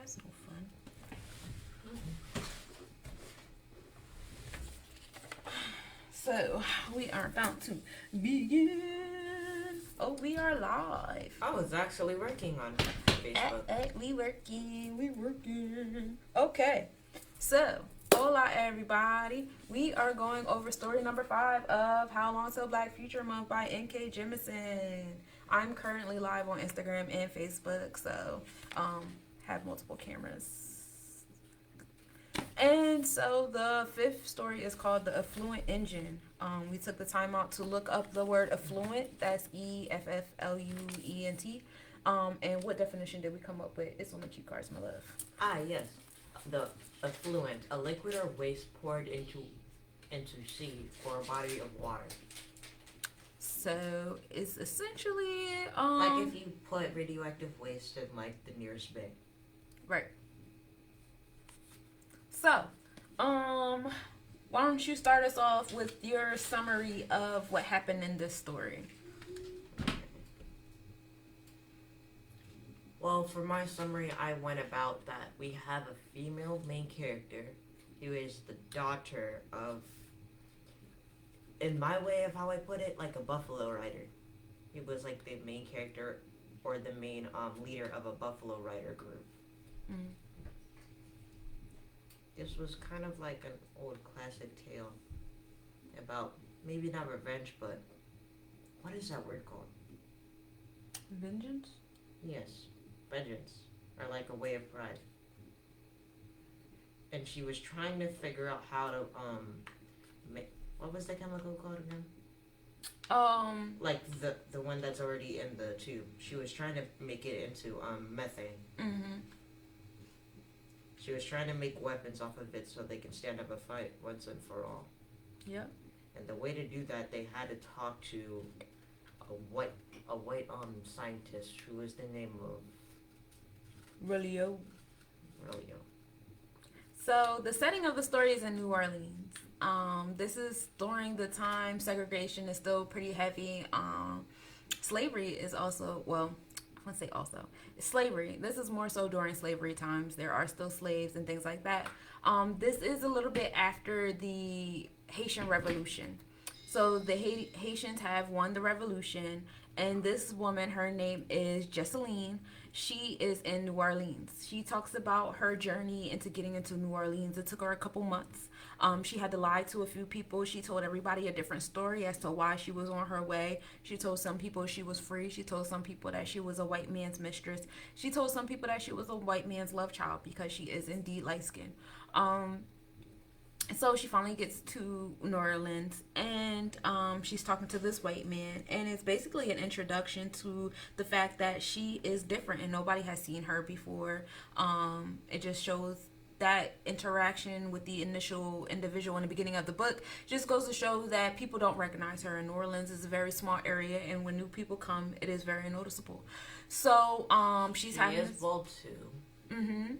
That's no fun. So, we are about to begin. Oh, we are live. I was actually working on Facebook. We working. Okay. So, hola everybody. We are going over story number 5 of How Long Till Black Future Month by N.K. Jemisin. I'm currently live on Instagram and Facebook, so have multiple cameras. And so the 5th story is called The Effluent Engine. We took the time out to look up the word effluent. That's EFFLUENT. And what definition did we come up with? It's on the cue cards, my love. Yes. The effluent, a liquid or waste poured into sea or a body of water. So it's essentially like if you put radioactive waste in like the nearest bay. Right. So, why don't you start us off with your summary of what happened in this story? Well, for my summary, I went about that we have a female main character who is the daughter of, in my way of how I put it, like a buffalo rider. He was like the main character or the main leader of a buffalo rider group. Mm. This was kind of like an old classic tale about maybe not revenge, but what is that word called? Vengeance? Yes, vengeance, or like a way of pride. And she was trying to figure out how to what was the chemical called again? Like the one that's already in the tube. She was trying to make it into methane. Mm-hmm. She was trying to make weapons off of it so they can stand up a fight once and for all. Yep. And the way to do that, they had to talk to a white scientist who was the name of Relio. Relio. So the setting of the story is in New Orleans. This is during the time segregation is still pretty heavy. Slavery is also, well, I want to say also, slavery. This is more so during slavery times. There are still slaves and things like that. This is a little bit after the Haitian Revolution. So the Haitians have won the revolution, and this woman, her name is Jemisin. She is in New Orleans. She talks about her journey into getting into New Orleans. It took her a couple months. She had to lie to a few people. She told everybody a different story as to why she was on her way. She told some people she was free. She told some people that she was a white man's mistress. She told some people that she was a white man's love child because she is indeed light-skinned. So she finally gets to New Orleans, and she's talking to this white man, and it's basically an introduction to the fact that she is different and nobody has seen her before. It just shows that interaction with the initial individual in the beginning of the book just goes to show that people don't recognize her. And New Orleans is a very small area, and when new people come, it is very noticeable. So she is bald too. Mm-hmm.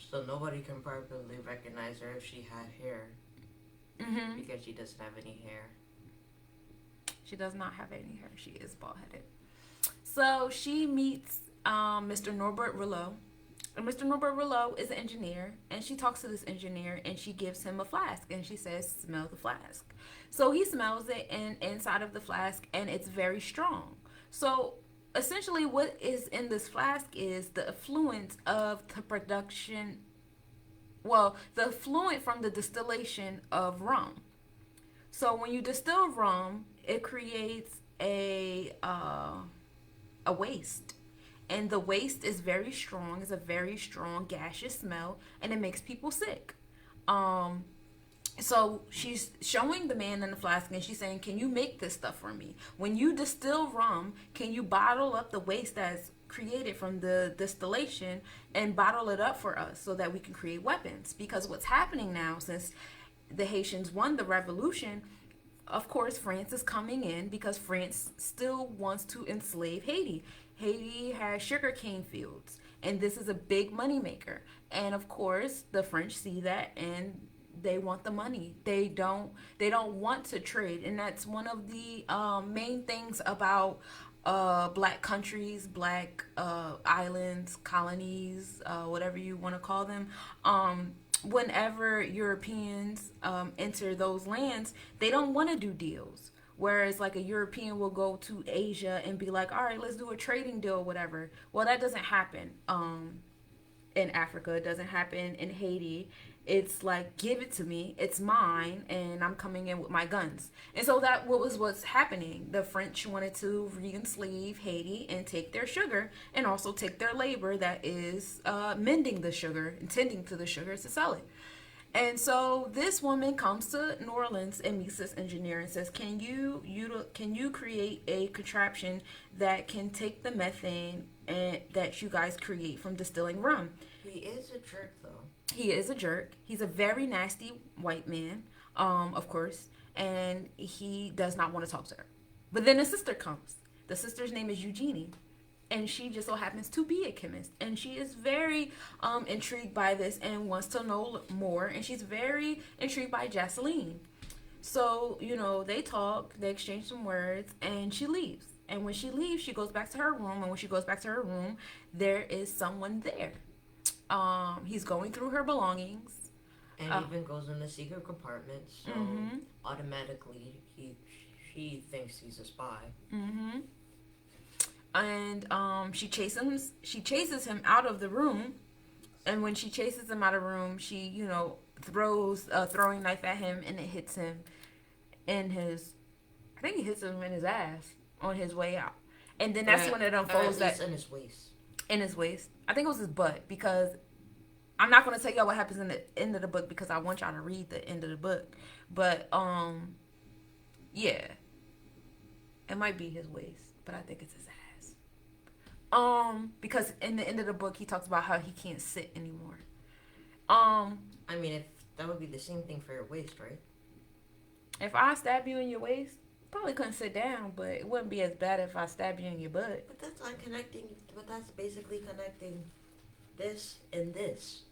So nobody can properly recognize her if she had hair. Mm-hmm. Because she doesn't have any hair. She does not have any hair. She is bald-headed. So she meets Mr. Norbert Rouleau. And Mr. Norbert Rouleau is an engineer. And she talks to this engineer, and she gives him a flask. And she says, smell the flask. So he smells it and inside of the flask, and it's very strong. So essentially what is in this flask is the effluent of the production, well, the effluent from the distillation of rum. So when you distill rum, it creates a waste. And the waste is very strong. It's a very strong gaseous smell, and it makes people sick. So she's showing the man in the flask, and she's saying, can you make this stuff for me? When you distill rum, can you bottle up the waste that's created from the distillation and bottle it up for us so that we can create weapons? Because what's happening now, since the Haitians won the revolution, of course, France is coming in because France still wants to enslave Haiti. Haiti has sugarcane fields, and this is a big moneymaker. And of course, the French see that, and they want the money. They don't want to trade, and that's one of the main things about black countries, black islands, colonies, whatever you want to call them. Whenever Europeans enter those lands, they don't want to do deals. Whereas, like, a European will go to Asia and be like, all right, let's do a trading deal, or whatever. Well, that doesn't happen in Africa. It doesn't happen in Haiti. It's like, give it to me. It's mine, and I'm coming in with my guns. And so that was what's happening. The French wanted to re-enslave Haiti and take their sugar and also take their labor that is mending the sugar and tending to the sugar to sell it. And so this woman comes to New Orleans and meets this engineer and says, can you create a contraption that can take the methane and that you guys create from distilling rum?" He is a jerk, though. He is a jerk. He's a very nasty white man, of course, and he does not want to talk to her. But then a sister comes. The sister's name is Eugenie, and she just so happens to be a chemist, and she is very intrigued by this and wants to know more, and she's very intrigued by Jemisin. So, they talk, they exchange some words, and she leaves. And when she leaves, she goes back to her room, and when she goes back to her room, there is someone there. He's going through her belongings. And even goes in the secret compartment, so automatically she thinks he's a spy. Mm-hmm. And she chases him out of the room. And when she chases him out of the room, she, throws a throwing knife at him, and it hits him in his, I think it hits him in his ass on his way out. And then that's when it unfolds that in his waist. In his waist. I think it was his butt, because I'm not going to tell y'all what happens in the end of the book because I want y'all to read the end of the book. But, yeah. It might be his waist, but I think it's his ass. Because in the end of the book, he talks about how he can't sit anymore. I mean, if that would be the same thing for your waist, right? If I stab you in your waist, probably couldn't sit down, but it wouldn't be as bad if I stabbed you in your butt. But that's not connecting. But that's basically connecting this and this.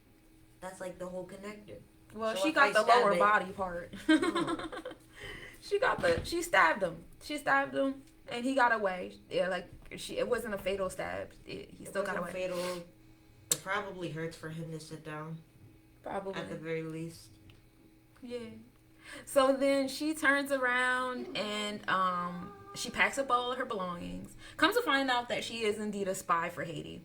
That's like the whole connector. Well, so she got the lower body part. Oh. She stabbed him. She stabbed him, and he got away. Yeah, like it wasn't a fatal stab. He still got away. Fatal. It probably hurts for him to sit down. Probably. At the very least. Yeah. So then she turns around and she packs up all of her belongings. Comes to find out that she is indeed a spy for Haiti.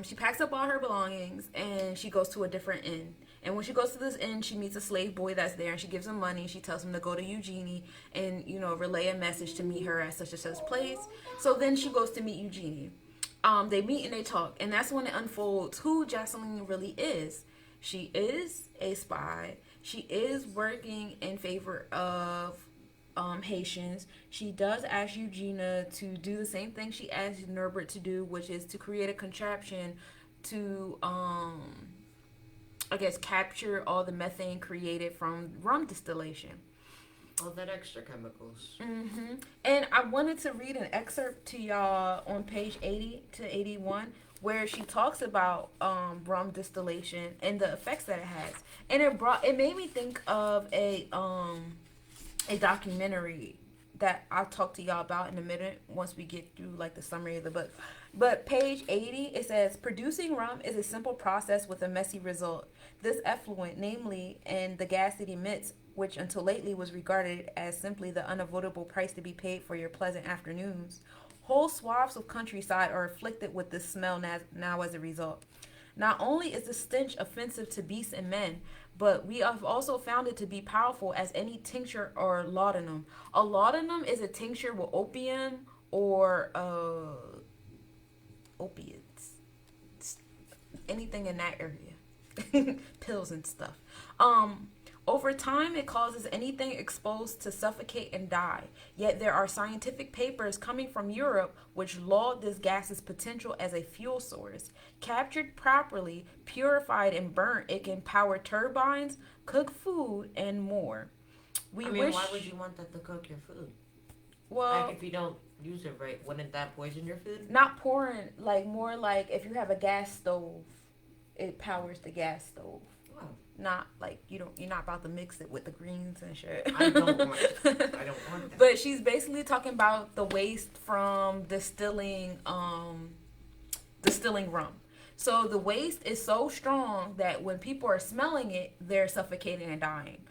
She packs up all her belongings and she goes to a different inn. And when she goes to this inn, she meets a slave boy that's there, and she gives him money. She tells him to go to Eugenie and, relay a message to meet her at such and such place. So then she goes to meet Eugenie. They meet and they talk, and that's when it unfolds who Jemisin really is. She is a spy. She is working in favor of Haitians. She does ask Eugenia to do the same thing she asked Norbert to do, which is to create a contraption to, capture all the methane created from rum distillation. All that extra chemicals. Mm-hmm. And I wanted to read an excerpt to y'all on page 80 to 81 where she talks about rum distillation and the effects that it has. And it made me think of a documentary that I'll talk to y'all about in a minute once we get through like the summary of the book. But page 80, it says, producing rum is a simple process with a messy result. This effluent, namely, and the gas it emits, which until lately was regarded as simply the unavoidable price to be paid for your pleasant afternoons. Whole swaths of countryside are afflicted with this smell now as a result. Not only is the stench offensive to beasts and men, but we have also found it to be powerful as any tincture or laudanum. A laudanum is a tincture with opium or opiates. Anything in that area. Pills and stuff. Over time, it causes anything exposed to suffocate and die. Yet there are scientific papers coming from Europe which laud this gas's potential as a fuel source. Captured properly, purified and burnt, it can power turbines, cook food, and more. Why would you want that to cook your food? Well, like if you don't use it right, wouldn't that poison your food? Not pouring, more like if you have a gas stove, it powers the gas stove. Oh. Not like you're not about to mix it with the greens and shit. I don't want I don't want that. But she's basically talking about the waste from distilling rum. So the waste is so strong that when people are smelling it, they're suffocating and dying.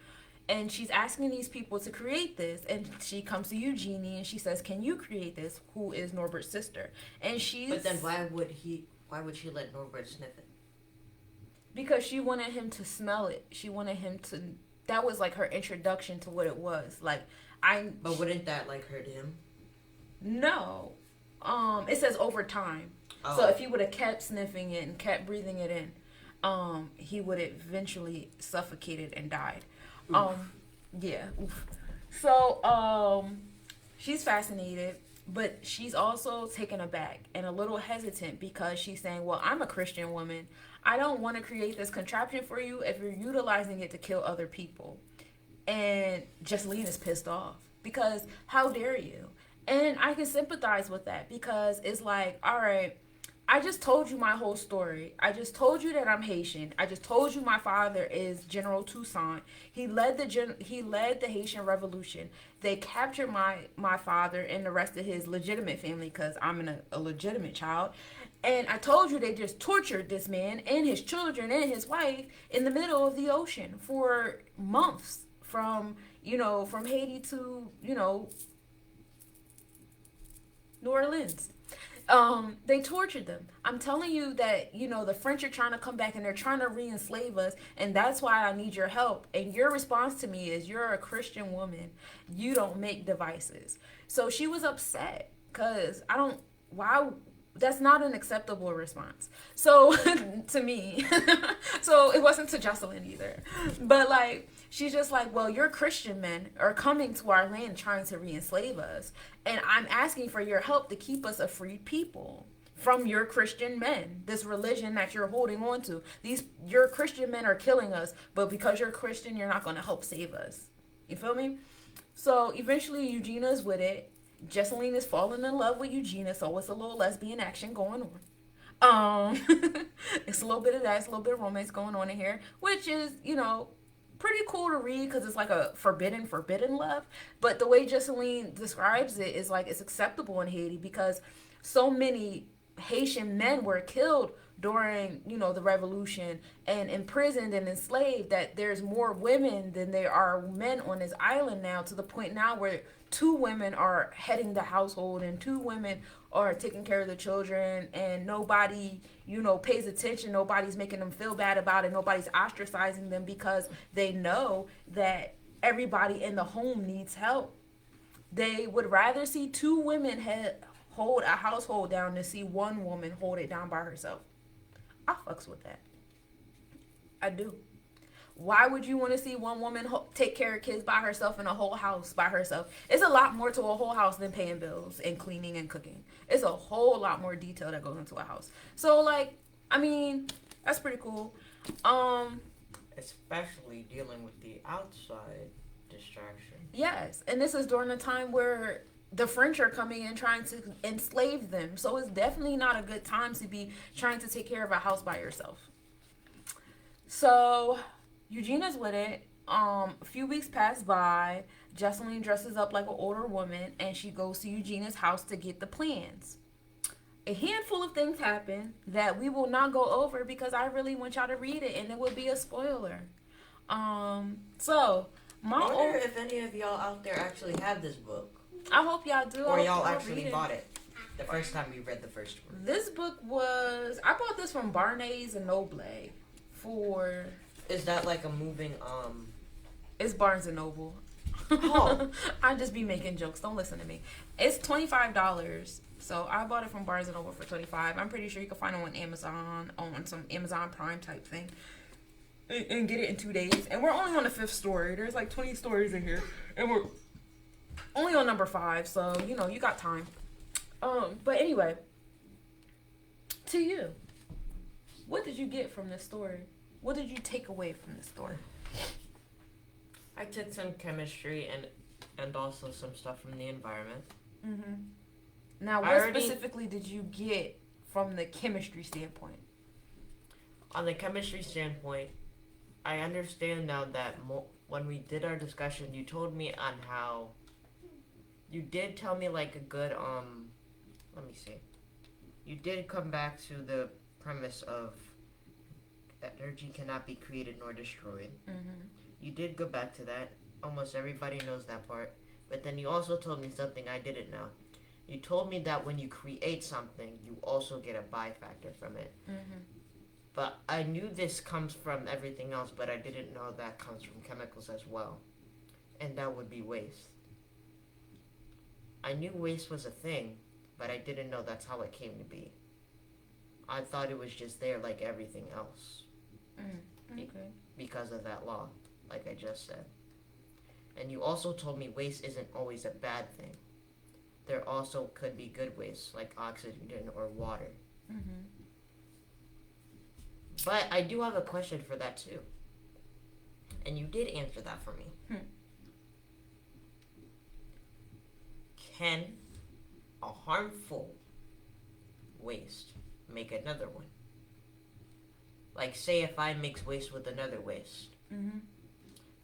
And she's asking these people to create this, and she comes to Eugenie and she says, "Can you create this?" Who is Norbert's sister? And she's But then why would she let Norbert sniff it? because she wanted him to smell it. She wanted him to. That was like her introduction to what it was. Like But wouldn't that like hurt him? No. It says over time. Oh. So if he would have kept sniffing it and kept breathing it in, he would eventually suffocated and died. Oof. Yeah. Oof. So, she's fascinated, but she's also taken aback and a little hesitant because she's saying, "Well, I'm a Christian woman. I don't want to create this contraption for you if you're utilizing it to kill other people." And Jesseline is pissed off because how dare you? And I can sympathize with that because it's like, all right, I just told you my whole story. I just told you that I'm Haitian. I just told you my father is General Toussaint. He led the Haitian Revolution. They captured my father and the rest of his legitimate family because I'm a legitimate child. And I told you they just tortured this man and his children and his wife in the middle of the ocean for months from Haiti to, New Orleans. They tortured them. I'm telling you that, the French are trying to come back and they're trying to re-enslave us, and that's why I need your help. And your response to me is, you're a Christian woman. You don't make devices. So she was upset because that's not an acceptable response. So to me, so it wasn't to Jocelyn either. But like, she's just like, well, your Christian men are coming to our land trying to re-enslave us. And I'm asking for your help to keep us a free people from your Christian men, this religion that you're holding on to. Your Christian men are killing us, but because you're Christian, you're not going to help save us. You feel me? So eventually Eugenia's with it. Jesseline is falling in love with Eugenia, so it's a little lesbian action going on. It's a little bit of that, it's a little bit of romance going on in here, which is, pretty cool to read because it's like a forbidden love. But the way Jesseline describes it is like it's acceptable in Haiti because so many Haitian men were killed during, the revolution and imprisoned and enslaved that there's more women than there are men on this island now, to the point now where 2 women are heading the household and 2 women are taking care of the children, and nobody, pays attention. Nobody's making them feel bad about it. Nobody's ostracizing them because they know that everybody in the home needs help. They would rather see 2 women hold a household down than see 1 woman hold it down by herself. I fucks with that. I do. Why would you want to see 1 woman take care of kids by herself in a whole house by herself? It's a lot more to a whole house than paying bills and cleaning and cooking. It's a whole lot more detail that goes into a house. So, that's pretty cool. Especially dealing with the outside distraction. Yes, and this is during a time where the French are coming and trying to enslave them. So it's definitely not a good time to be trying to take care of a house by yourself. So Eugenia's with it. A few weeks pass by. Jesseline dresses up like an older woman and she goes to Eugenia's house to get the plans. A handful of things happen that we will not go over because I really want y'all to read it and it would be a spoiler. I wonder if any of y'all out there actually have this book. I hope y'all do. Or y'all actually bought it the first time you read the first one. This book I bought this from Barnes and Noble for... Is that like a moving, It's Barnes and Noble. Oh. I just be making jokes. Don't listen to me. It's $25. So I bought it from Barnes and Noble for $25. I'm pretty sure you can find it on Amazon, on some Amazon Prime type thing. And get it in 2 days. And we're only on the 5th story. There's like 20 stories in here. And we're only on number 5. So, you got time. But anyway. To you. What did you get from this story? What did you take away from this story? I took some chemistry and also some stuff from the environment. Mm-hmm. Now, what specifically did you get from the chemistry standpoint? On the chemistry standpoint, I understand now that when we did our discussion, you told me on how you did tell me like a good Let me see. You did come back to the premise of energy cannot be created nor destroyed. Mm-hmm. You did go back to that. Almost everybody knows that part. But then you also told me something I didn't know. You told me that when you create something, you also get a buy factor from it. Mm-hmm. But I knew this comes from everything else, but I didn't know that comes from chemicals as well. And that would be waste. I knew waste was a thing, but I didn't know that's how it came to be. I thought it was just there like everything else. Okay. Because of that law, like I just said. And you also told me waste isn't always a bad thing. There also could be good waste, like oxygen or water. Mm-hmm. But I do have a question for that too. And you did answer that for me. Can a harmful waste make another one? Like, say if I mix waste with another waste, Mm-hmm.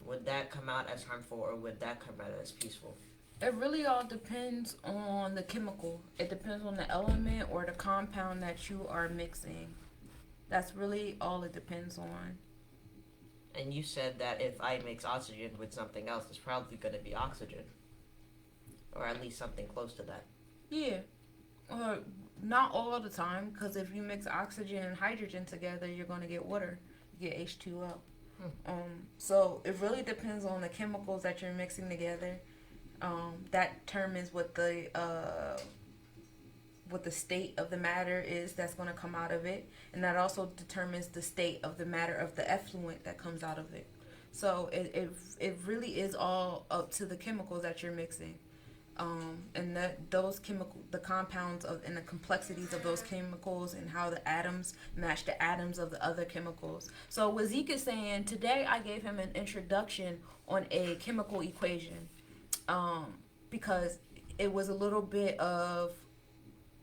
would that come out as harmful or would that come out as peaceful? It really all depends on the chemical. It depends on the element or the compound that you are mixing. That's really all it depends on. And you said that if I mix oxygen with something else, it's probably going to be oxygen. Or at least something close to that. Yeah. Or not all the time, because if you mix oxygen and hydrogen together, you're going to get water. You get H2O. So it really depends on the chemicals that you're mixing together. That determines what the state of the matter is that's going to come out of it, and that also determines the state of the matter of the effluent that comes out of it. So it really is all up to the chemicals that you're mixing, and that those chemical the compounds of and the complexities of those chemicals and how the atoms match the atoms of the other chemicals. So what Zeke is saying today, I gave him an introduction on a chemical equation, because it was a little bit of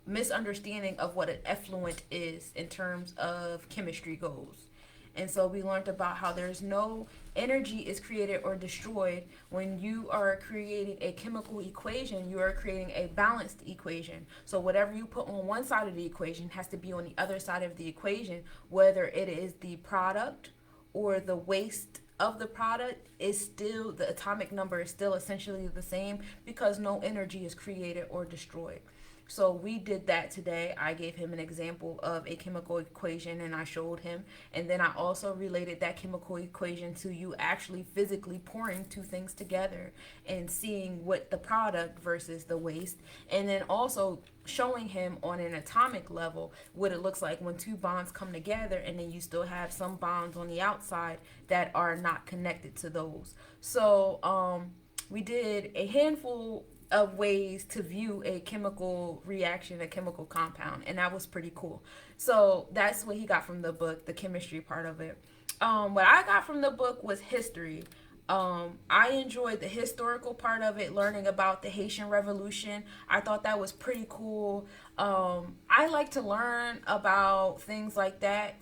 misunderstanding of what an effluent is in terms of chemistry goes. And so we learned about how there's no energy is created or destroyed. When you are creating a chemical equation, you are creating a balanced equation. So whatever you put on one side of the equation has to be on the other side of the equation, whether it is the product or the waste of the product. Is still the atomic number is still essentially the same, because no energy is created or destroyed. So we did that today. I gave him an example of a chemical equation and I showed him. And then I also related that chemical equation to you actually physically pouring two things together and seeing what the product versus the waste. And then also showing him on an atomic level what it looks like when two bonds come together, and then you still have some bonds on the outside that are not connected to those. So we did a handful of ways to view a chemical reaction, a chemical compound, and that was pretty cool. So that's what he got from the book, the chemistry part of it. What I got from the book was history. I enjoyed the historical part of it, learning about the Haitian Revolution. I thought that was pretty cool. I like to learn about things like that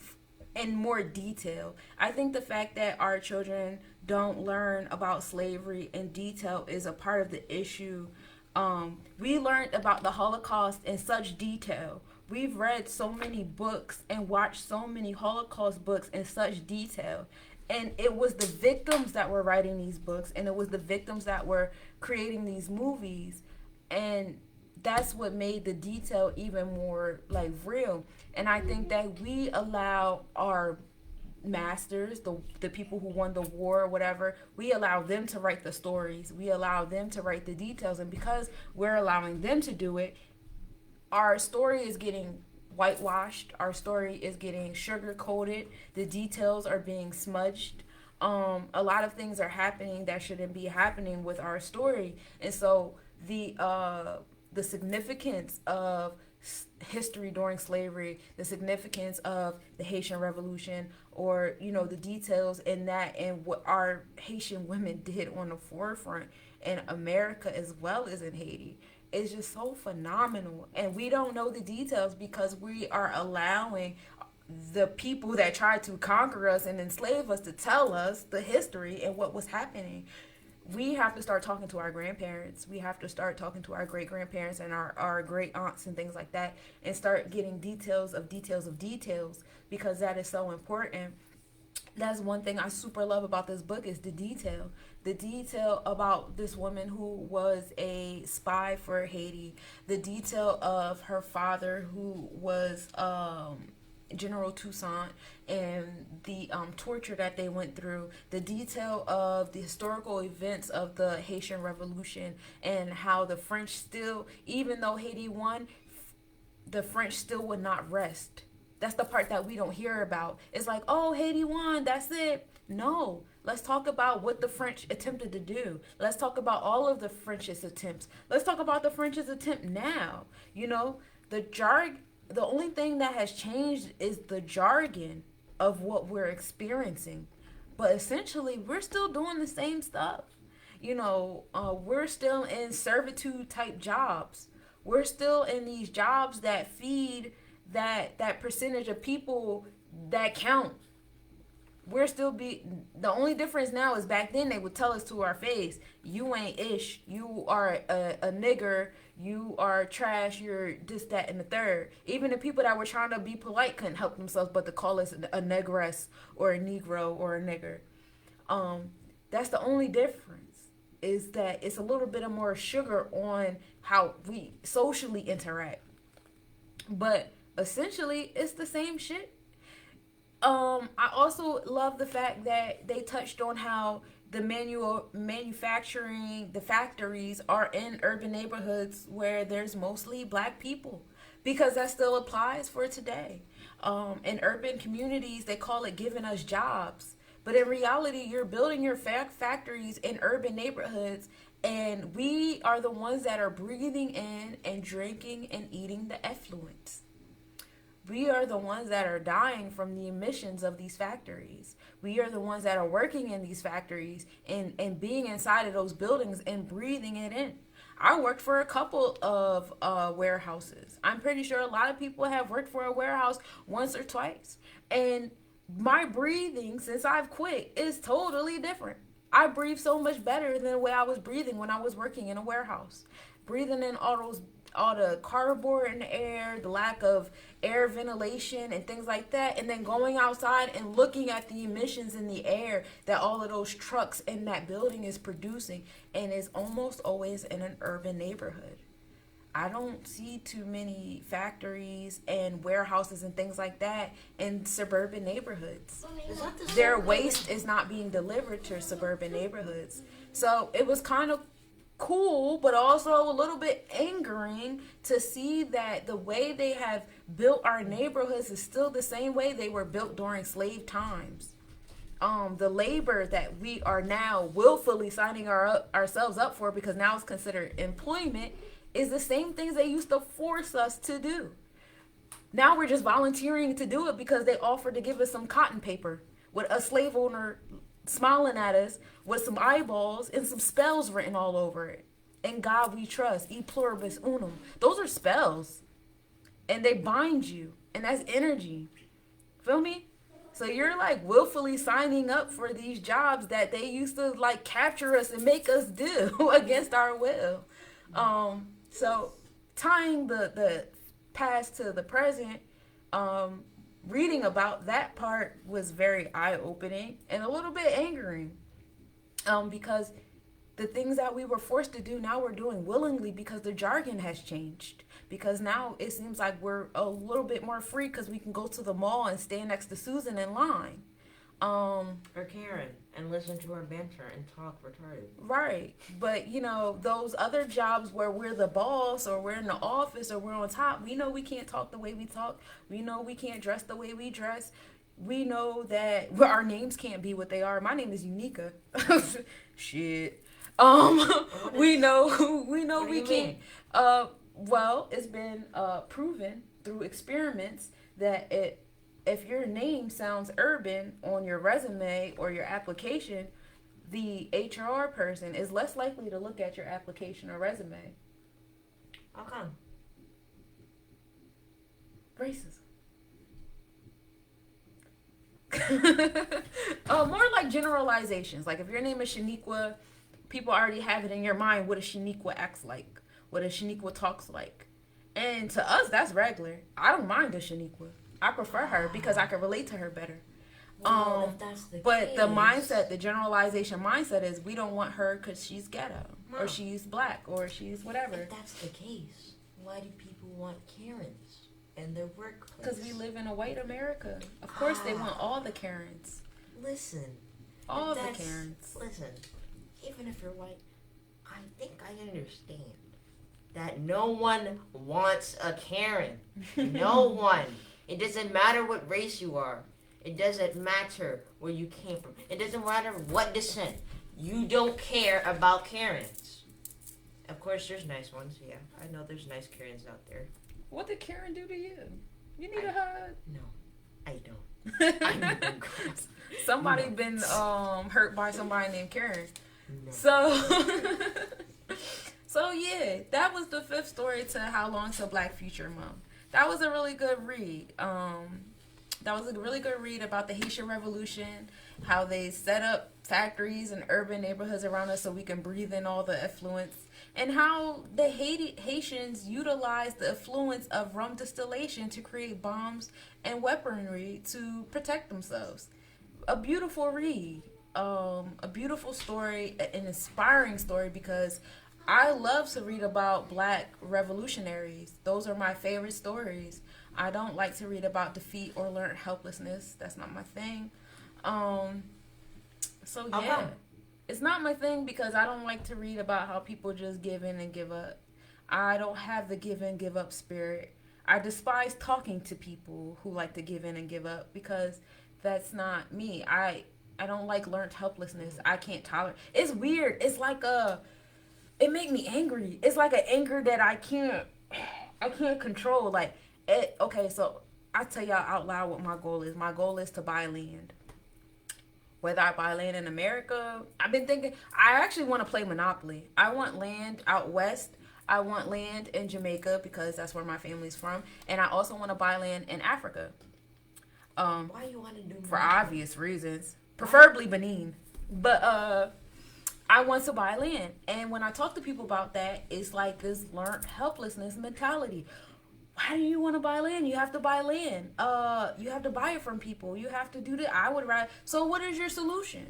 in more detail. I think the fact that our children don't learn about slavery in detail is a part of the issue. We learned about the Holocaust in such detail. We've read so many books and watched so many Holocaust books in such detail. And it was the victims that were writing these books, and it was the victims that were creating these movies. And that's what made the detail even more like real. And I think that we allow our masters, the people who won the war or whatever, we allow them to write the stories. We allow them to write the details. And because we're allowing them to do it, our story is getting whitewashed. Our story is getting sugar coated. The details are being smudged. A lot of things are happening that shouldn't be happening with our story. And so the significance of history during slavery, the significance of the Haitian Revolution, or the details in that, and what our Haitian women did on the forefront in America as well as in Haiti, is just so phenomenal. And we don't know the details because we are allowing the people that tried to conquer us and enslave us to tell us the history and what was happening. We have to start talking to our grandparents. We have to start talking to our great grandparents and our great aunts and things like that, and start getting details of details of details, because that is so important. That's one thing I super love about this book is the detail about this woman who was a spy for Haiti, the detail of her father who was General Toussaint, and the torture that they went through, the detail of the historical events of the Haitian Revolution, and how the French still, even though Haiti won, the French still would not rest. That's the part that we don't hear about. It's like, oh, Haiti won, that's it. No, let's talk about what the French attempted to do. Let's talk about all of the French's attempts. Let's talk about the French's attempt now. You know, the only thing that has changed is the jargon of what we're experiencing. But essentially, we're still doing the same stuff. We're still in servitude type jobs. We're still in these jobs that feed that percentage of people that count. We're still be The only difference now is back then they would tell us to our face, you ain't ish, you are a nigger, you are trash, you're this, that, and the third. Even the people that were trying to be polite couldn't help themselves but to call us a negress or a negro or a nigger. That's the only difference, is that it's a little bit of more sugar on how we socially interact, but essentially it's the same shit. I also love the fact that they touched on how the manufacturing, the factories are in urban neighborhoods where there's mostly black people, because that still applies for today. In urban communities, they call it giving us jobs. But in reality, you're building your factories in urban neighborhoods, and we are the ones that are breathing in and drinking and eating the effluents. We are the ones that are dying from the emissions of these factories. We are the ones that are working in these factories and being inside of those buildings and breathing it in. I worked for a couple of warehouses. I'm pretty sure a lot of people have worked for a warehouse once or twice. And my breathing, since I've quit, is totally different. I breathe so much better than the way I was breathing when I was working in a warehouse. Breathing in all the cardboard in the air, the lack of air ventilation and things like that, and then going outside and looking at the emissions in the air that all of those trucks in that building is producing, and it's almost always in an urban neighborhood. I don't see too many factories and warehouses and things like that in suburban neighborhoods. Their waste is not being delivered to suburban neighborhoods. So it was kind of cool, but also a little bit angering to see that the way they have built our neighborhoods is still the same way they were built during slave times. The labor that we are now willfully signing ourselves up for, because now it's considered employment, is the same things they used to force us to do. Now we're just volunteering to do it because they offered to give us some cotton paper with a slave owner smiling at us with some eyeballs and some spells written all over it. In God we trust, e pluribus unum. Those are spells, and they bind you, and that's energy. Feel me? So you're like willfully signing up for these jobs that they used to like capture us and make us do against our will. So tying the past to the present, reading about that part was very eye-opening and a little bit angering, because the things that we were forced to do now we're doing willingly because the jargon has changed, because now it seems like we're a little bit more free because we can go to the mall and stand next to Susan in line, or Karen, and listen to her banter and talk retarded. Right. But, those other jobs where we're the boss or we're in the office or we're on top, we know we can't talk the way we talk. We know we can't dress the way we dress. We know that our names can't be what they are. My name is Unica. Shit. We know we can't. Well, it's been proven through experiments that if your name sounds urban on your resume or your application, the HR person is less likely to look at your application or resume. How come? Racism. More like generalizations. Like if your name is Shaniqua, people already have it in your mind what a Shaniqua acts like, what a Shaniqua talks like. And to us, that's regular. I don't mind a Shaniqua. I prefer her because I can relate to her better. Well, if that's the But case, the mindset, the generalization mindset is we don't want her because she's ghetto or No. she's black or she's whatever. if that's the case, why do people want Karens in their workplace? Because we live in a white America. Of course, they want all the Karens. Listen, All if the that's- Karens. Listen, even if you're white, I think I understand that no one wants a Karen. No one. It doesn't matter what race you are. It doesn't matter where you came from. It doesn't matter what descent. You don't care about Karens. Of course, there's nice ones. Yeah, I know there's nice Karens out there. What did Karen do to you? You need a hug. No, I don't. I don't. Somebody No. been hurt by somebody named Karen. No. So so yeah, that was the fifth story to How Long Till Black Future Month. That was a really good read. That was a really good read about the Haitian Revolution, how they set up factories and urban neighborhoods around us so we can breathe in all the effluents, and how the Haitians utilized the effluents of rum distillation to create bombs and weaponry to protect themselves. A beautiful read, a beautiful story, an inspiring story because I love to read about black revolutionaries. Those are my favorite stories. I don't like to read about defeat or learned helplessness. That's not my thing. So yeah, Okay. it's not my thing because I don't like to read about how people just give in and give up. I don't have the give in, give up spirit. I despise talking to people who like to give in and give up because that's not me. I don't like learned helplessness. I can't tolerate. It's weird. It's like it make me angry. It's like an anger that I can't control. Like okay, so I tell y'all out loud what my goal is. My goal is to buy land. Whether I buy land in America, I've been thinking, I actually want to play Monopoly. I want land out west. I want land in Jamaica because that's where my family's from. And I also want to buy land in Africa. Why you want to do For that? obvious reasons. Preferably Benin. But I want to buy land. And when I talk to people about that, it's like this learned helplessness mentality. Why do you want to buy land? You have to buy land. You have to buy it from people. You have to do that. I would rather. So what is your solution?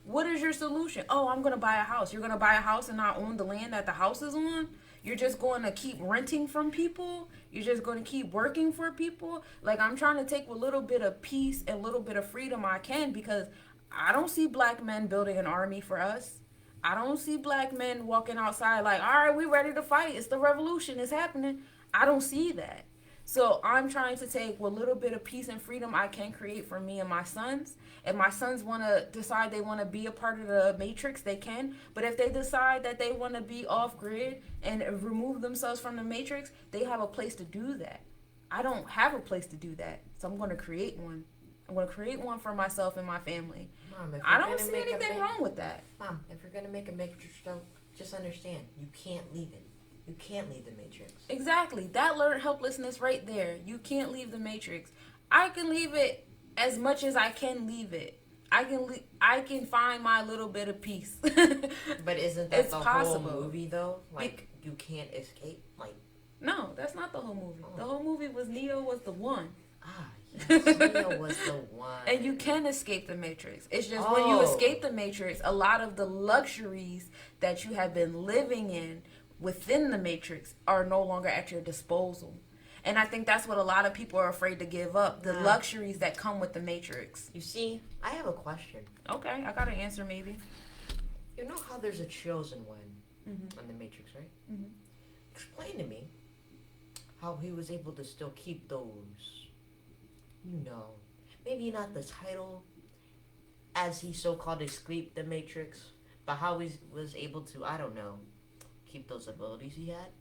What is your solution? Oh, I'm going to buy a house. You're going to buy a house and not own the land that the house is on? You're just going to keep renting from people? You're just going to keep working for people? Like, I'm trying to take a little bit of peace and a little bit of freedom I can because I don't see black men building an army for us. I don't see black men walking outside like, all right, we ready to fight. It's the revolution. It's happening. I don't see that. So I'm trying to take what little bit of peace and freedom I can create for me and my sons. If my sons want to decide they want to be a part of the matrix, they can. But if they decide that they want to be off grid and remove themselves from the matrix, they have a place to do that. I don't have a place to do that. So I'm going to create one. I'm going to create one for myself and my family. Mom, if I you're don't gonna see make a anything ma- wrong with that. Mom, if you're gonna make a matrix, though, just understand you can't leave it. You can't leave the matrix. Exactly. That learned helplessness right there. You can't leave the matrix. I can leave it as much as I can leave it. I can find my little bit of peace. But isn't that It's the possible. whole movie though? Like you can't escape. Like No, that's not the whole movie. The whole movie was Neo was the one. yes, Neo was the one. And you can escape the matrix. It's just when you Oh. escape the matrix, a lot of the luxuries that you have been living in within the matrix are no longer at your disposal. And I think that's what a lot of people are afraid to give up, the Yeah. luxuries that come with the matrix. You see, I have a question. Okay, I got an answer maybe. You know how there's a chosen one Mhm. on the Matrix, right? Mhm. Explain to me how he was able to still keep those. Maybe not the title, as he so-called escaped the Matrix, but how he was able to, I don't know, keep those abilities he had.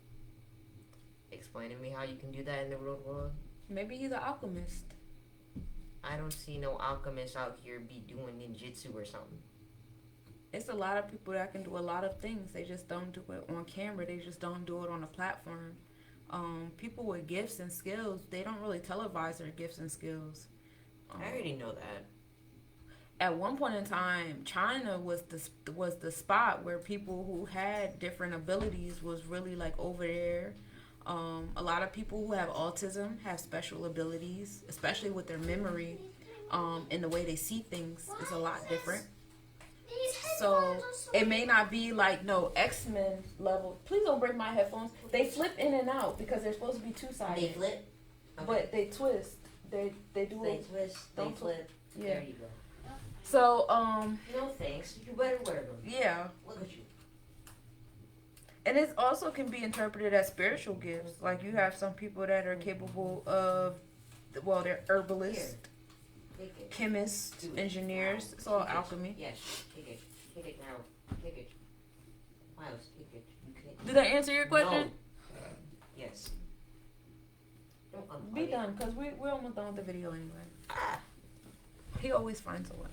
Explain to me how you can do that in the real world. Maybe he's an alchemist. I don't see no alchemists out here be doing ninjutsu or something. It's a lot of people that can do a lot of things. They just don't do it on camera. They just don't do it on a platform. People with gifts and skills, they don't really televise their gifts and skills. I already know that. At one point in time, China was the spot where people who had different abilities was really like over there. A lot of people who have autism have special abilities, especially with their memory, and the way they see things is a lot different. So it may not be like no X-Men level. Please don't break my headphones. They flip in and out because they're supposed to be two-sided. They flip? Okay. But they twist. They do. They twist. They flip. Yeah. There you go. So No thanks. You better wear them. yeah. Look at you. And it also can be interpreted as spiritual gifts. Like you have some people that are capable of, well, they're herbalists, chemists, engineers. It's all alchemy. Yes. Kick it. Kick it now. Kick it. Miles, kick it. Did I answer your question? No. Yes. Be done, because we're almost done with the video anyway. He always finds a way.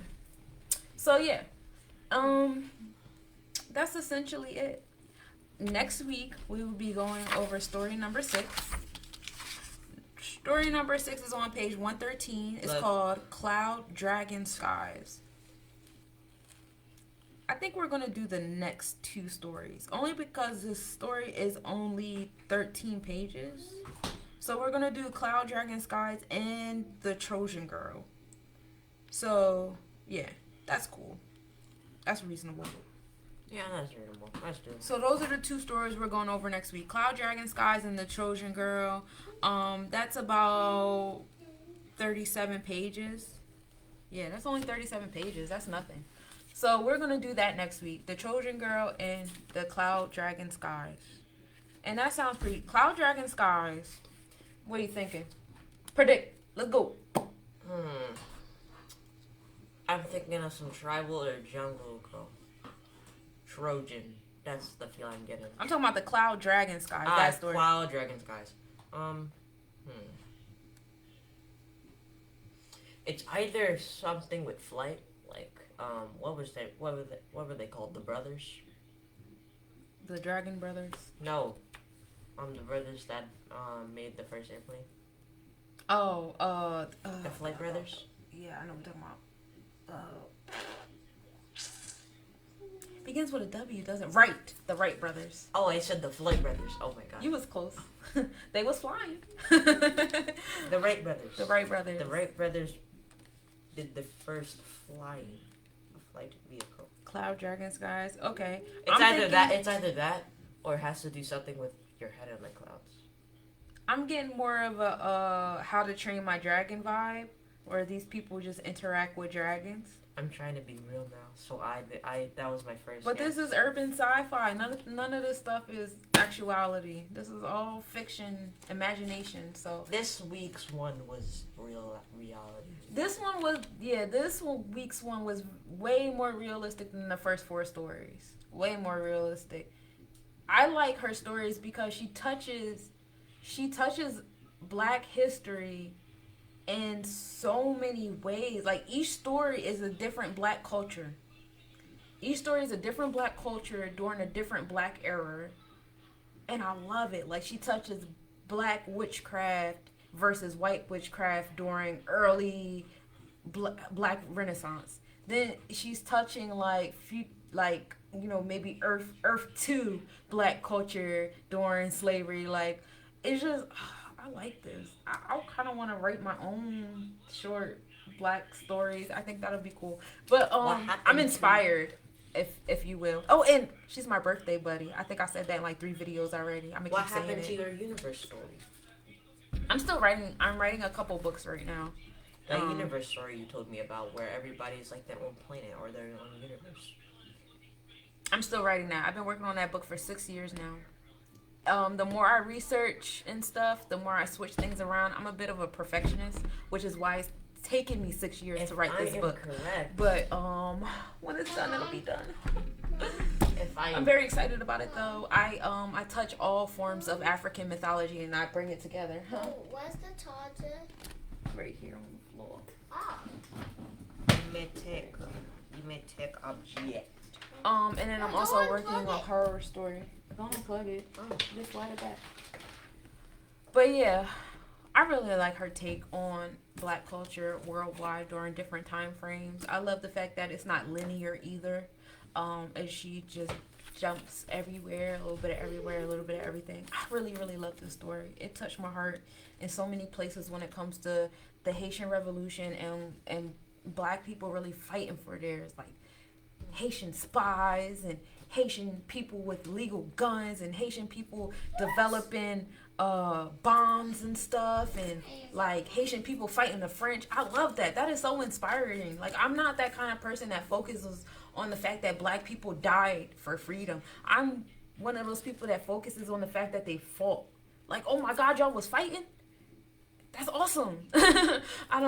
So yeah. That's essentially it. Next week we will be going over story number 6. Story number 6 is on page 113. It's called Cloud Dragon Skies. I think we're going to do the next 2 stories. Only because this story is only 13 pages. So we're going to do Cloud Dragon Skies and the Trojan Girl. So, yeah. That's cool. That's reasonable. Yeah, that's reasonable. Let's do it. So those are the 2 stories we're going over next week. Cloud Dragon Skies and the Trojan Girl. That's about 37 pages. Yeah, that's only 37 pages. That's nothing. So we're going to do that next week. The Trojan Girl and the Cloud Dragon Skies. And that sounds pretty... Cloud Dragon Skies. What are you thinking? Predict. Let's go. I'm thinking of some tribal or jungle girl. Trojan. That's the feel I'm getting. I'm talking about the Cloud Dragon Skies. That story. Cloud Dragon Skies. It's either something with flight, like what were they called? The brothers? The Dragon Brothers? No. The brothers that made the first airplane. The Flight Brothers? Yeah, I know what you're talking about. Begins with a W, doesn't? Right. The Wright brothers. Oh, I said the Flight Brothers. Oh my god. You was close. They was flying. The Wright brothers. The Wright brothers. The Wright brothers did the first flight vehicle. Cloud Dragon Skies. Okay. It's either that or it has to do something with your head in the clouds. I'm getting more of a How to Train My Dragon vibe, where these people just interact with dragons. I'm trying to be real now, so I that was my first. But guess. this is urban sci-fi. None of this stuff is actuality. This is all fiction, imagination. So this week's one was reality. This week's one was way more realistic than the first 4 stories. Way more realistic. I like her stories because she touches Black history in so many ways. Like each story is a different Black culture. Each story is a different Black culture during a different Black era. And I love it. Like she touches Black witchcraft versus white witchcraft during early Black Renaissance. Then she's touching maybe Earth 2 Black culture during slavery. Like it's just I like this. I kind of want to write my own short Black stories. I think that'll be cool. But I'm inspired, if you will. Oh, and she's my birthday buddy. I think I said that in like 3 videos already. I'm gonna what keep saying happened it. to your universe story? I'm still writing. I'm writing a couple books right now. That universe story you told me about, where everybody's like their own planet or their own universe. I'm still writing that. I've been working on that book for 6 years now. The more I research and stuff, the more I switch things around. I'm a bit of a perfectionist, which is why it's taken me 6 years to write this book. Correct. But when it's done, it'll be done. I'm very excited about it though. I touch all forms of African mythology and I bring it together. Where's the charger? Right here on the floor. You may take object. And then I'm also working on a horror story. Don't unplug it. Just slide it back. But yeah, I really like her take on Black culture worldwide during different time frames. I love the fact that it's not linear either. And she just jumps everywhere, a little bit of everywhere, a little bit of everything. I really, really love this story. It touched my heart in so many places when it comes to the Haitian Revolution and Black people really fighting for theirs, like Haitian spies and Haitian people with legal guns and Haitian people developing bombs and stuff, and like Haitian people fighting the French. I love that. That is so inspiring. Like, I'm not that kind of person that focuses on the fact that Black people died for freedom. I'm one of those people that focuses on the fact that they fought. Like, oh my God, y'all was fighting? That's awesome. I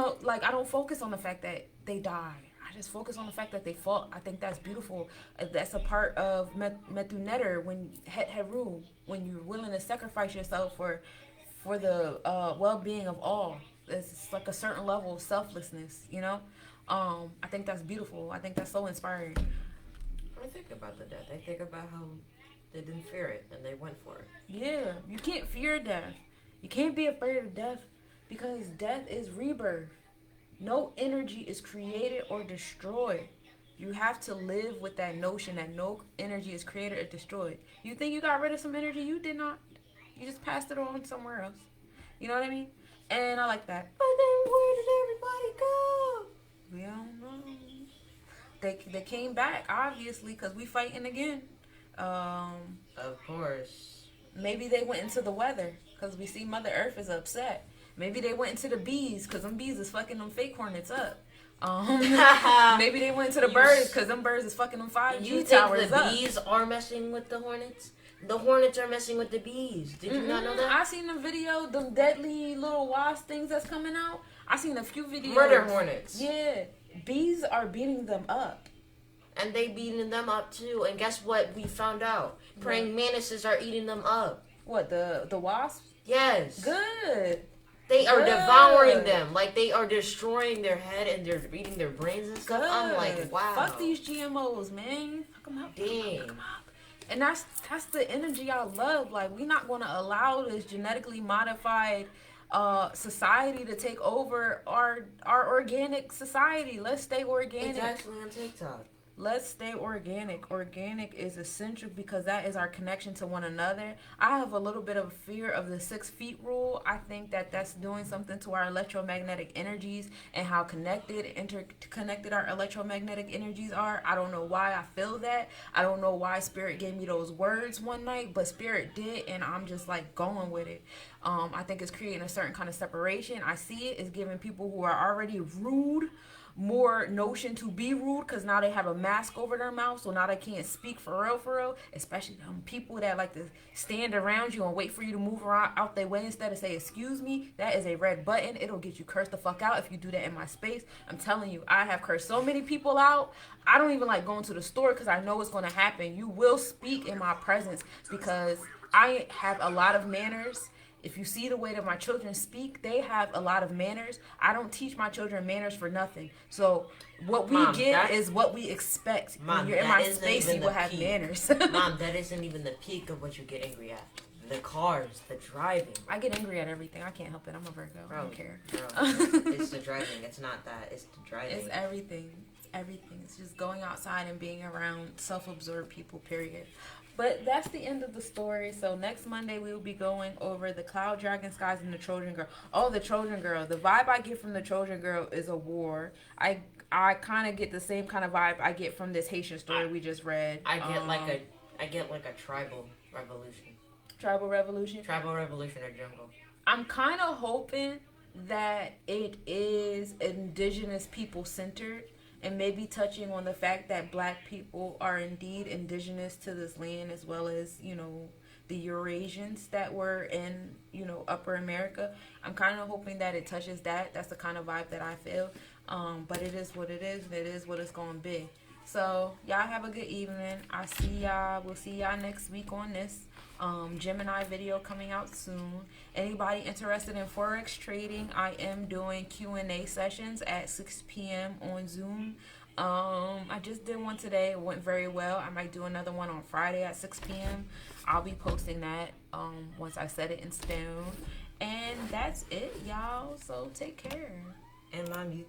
don't focus on the fact that they died. I just focus on the fact that they fought. I think that's beautiful. That's a part of Metuneter, when Heru, when you're willing to sacrifice yourself for the well-being of all. It's like a certain level of selflessness, you know? I think that's beautiful. I think that's so inspiring. When I think about the death, I think about how they didn't fear it and they went for it. Yeah, you can't fear death. You can't be afraid of death because death is rebirth. No energy is created or destroyed. You have to live with that notion that no energy is created or destroyed. You think you got rid of some energy? You did not. You just passed it on somewhere else. You know what I mean? And I like that. But then where did everybody go? We don't know. They came back, obviously, because we fighting again. Of course. Maybe they went into the weather because we see Mother Earth is upset. Maybe they went into the bees because them bees is fucking them fake hornets up. Maybe they went to the birds because them birds is fucking them 5G You towers think the up. bees are messing with the hornets? The hornets are messing with the bees. Did you not know that? I seen the video, them deadly little wasp things that's coming out. I seen a few videos. Murder hornets. Yeah. Bees are beating them up. And they beating them up too. And guess what we found out? Praying mantises are eating them up. What, the wasps? Yes. Good. They are Good. devouring them. Like, they are destroying their head and they're eating their brains and stuff. Good. I'm like, wow. Fuck these GMOs, man. Fuck them up. Dang. Fuck 'em up. And that's the energy I love. Like, we're not going to allow this genetically modified society to take over our organic society. Let's stay organic. It's actually on TikTok. Let's stay organic. Organic is essential because that is our connection to one another. I have a little bit of fear of the 6 feet rule. I think that that's doing something to our electromagnetic energies and how interconnected our electromagnetic energies are. I don't know why I feel that. I don't know why Spirit gave me those words one night, but Spirit did, and I'm just like going with it. I think it's creating a certain kind of separation. I see it. It's giving people who are already rude more notion to be rude because now they have a mask over their mouth, so now they can't speak for real, especially people that like to stand around you and wait for you to move around out their way instead of say excuse me. That is a red button. It'll get you cursed the fuck out if you do that in my space. I'm telling you, I have cursed so many people out. I don't even like going to the store because I know it's going to happen. You will speak in my presence because I have a lot of manners. If you see the way that my children speak, they have a lot of manners. I don't teach my children manners for nothing. So what we get is what we expect. Mom, when you're in my space, you will have manners. Mom, that isn't even the peak of what you get angry at. The cars, the driving. I get angry at everything. I can't help it. I'm a Virgo. I don't care. Bro, it's the driving. It's not that. It's the driving. It's everything. Everything. It's just going outside and being around self-absorbed people, period. But that's the end of the story. So next Monday we will be going over the Cloud Dragon Skies and the Trojan Girl. Oh, the Trojan Girl. The vibe I get from the Trojan Girl is a war. I kind of get the same kind of vibe I get from this Haitian story we just read. I get like a tribal revolution. Tribal revolution. Tribal revolution or jungle. I'm kind of hoping that it is indigenous people centered. And maybe touching on the fact that Black people are indeed indigenous to this land, as well as, you know, the Eurasians that were in, you know, Upper America. I'm kind of hoping that it touches that. That's the kind of vibe that I feel. But it is what it is, and it is what it's going to be. So, y'all have a good evening. We'll see y'all next week on this. Gemini video coming out soon. Anybody interested in Forex trading, I am doing Q&A sessions at 6 p.m. on Zoom. I just did one today. It went very well. I might do another one on Friday at 6 p.m. I'll be posting that once I set it in stone. And that's it, y'all. So take care. And mom, you